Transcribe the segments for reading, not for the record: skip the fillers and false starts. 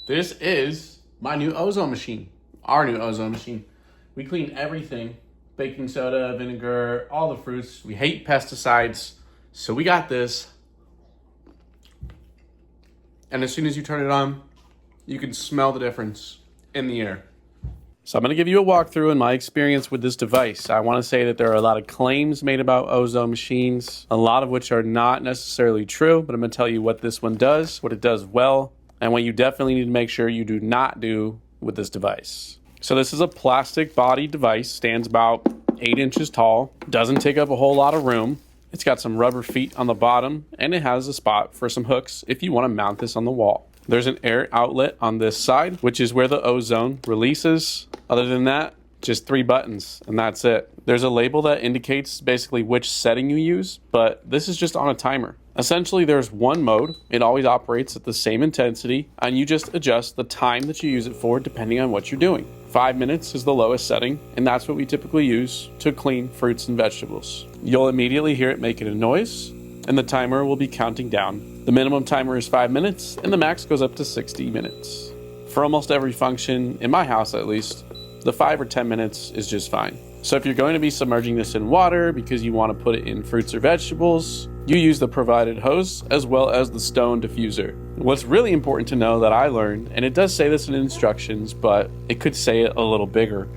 This is my new ozone machine, our new ozone machine. We clean everything, baking soda, vinegar, all the fruits. We hate pesticides, so we got this. And as soon as you turn it on, you can smell the difference in the air. So I'm going to give you a walkthrough in my experience with this device. I want to say that there are a lot of claims made about ozone machines, a lot of which are not necessarily true, but I'm going to tell you what this one does, what it does well, and what you definitely need to make sure you do not do with this device. So this is a plastic body device, stands about 8 inches tall, doesn't take up a whole lot of room. It's got some rubber feet on the bottom, and it has a spot for some hooks if you want to mount this on the wall. There's an air outlet on this side, which is where the ozone releases. Other than that, just 3 buttons, and that's it. There's a label that indicates basically which setting you use, but this is just on a timer. Essentially, there's one mode. It always operates at the same intensity, and you just adjust the time that you use it for depending on what you're doing. 5 minutes is the lowest setting, and that's what we typically use to clean fruits and vegetables. You'll immediately hear it making a noise, and the timer will be counting down. The minimum timer is 5 minutes, and the max goes up to 60 minutes. For almost every function, in my house at least, the 5 or 10 minutes is just fine. So if you're going to be submerging this in water because you want to put it in fruits or vegetables, you use the provided hose as well as the stone diffuser. What's really important to know that I learned, and it does say this in instructions, but it could say it a little bigger.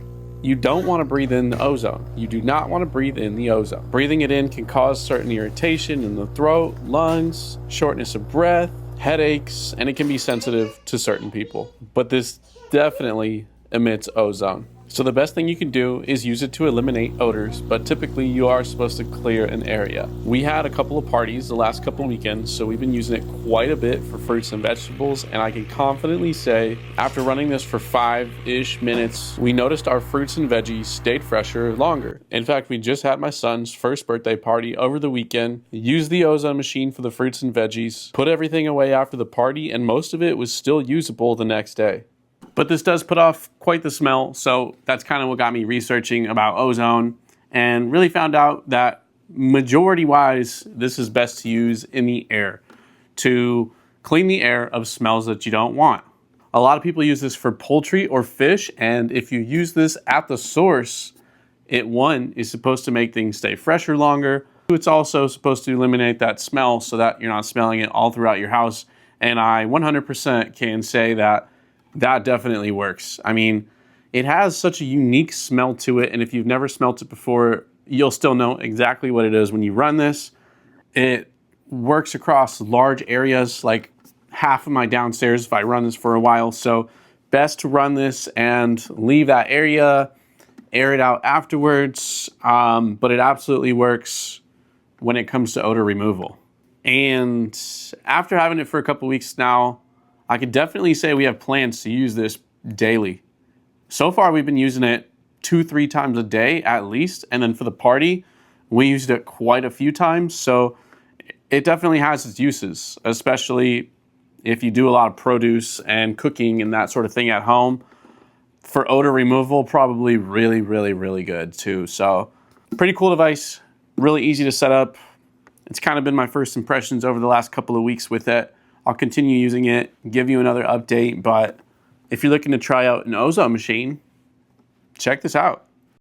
You don't want to breathe in the ozone. You do not want to breathe in the ozone. Breathing it in can cause certain irritation in the throat, lungs, shortness of breath, headaches, and it can be sensitive to certain people. But this definitely emits ozone. So the best thing you can do is use it to eliminate odors, but typically you are supposed to clear an area. We had a couple of parties the last couple of weekends, so we've been using it quite a bit for fruits and vegetables, and I can confidently say after running this for 5-ish minutes, we noticed our fruits and veggies stayed fresher longer. In fact, we just had my son's first birthday party over the weekend, used the ozone machine for the fruits and veggies, put everything away after the party, and most of it was still usable the next day. But this does put off quite the smell, so that's kind of what got me researching about ozone and really found out that majority-wise, this is best to use in the air to clean the air of smells that you don't want. A lot of people use this for poultry or fish, and if you use this at the source, it, one, is supposed to make things stay fresher longer. It's also supposed to eliminate that smell so that you're not smelling it all throughout your house, and I 100% can say that definitely works. I mean, it has such a unique smell to it, and if you've never smelt it before, you'll still know exactly what it is when you run this. It works across large areas, like half of my downstairs if I run this for a while, so best to run this and leave that area, air it out afterwards, but it absolutely works when it comes to odor removal. And after having it for a couple weeks now, I could definitely say we have plans to use this daily. So far, we've been using it 2-3 times a day at least. And then for the party, we used it quite a few times. So it definitely has its uses, especially if you do a lot of produce and cooking and that sort of thing at home. For odor removal, probably really, really, really good too. So pretty cool device, really easy to set up. It's kind of been my first impressions over the last couple of weeks with it. I'll continue using it, give you another update, but if you're looking to try out an ozone machine, check this out.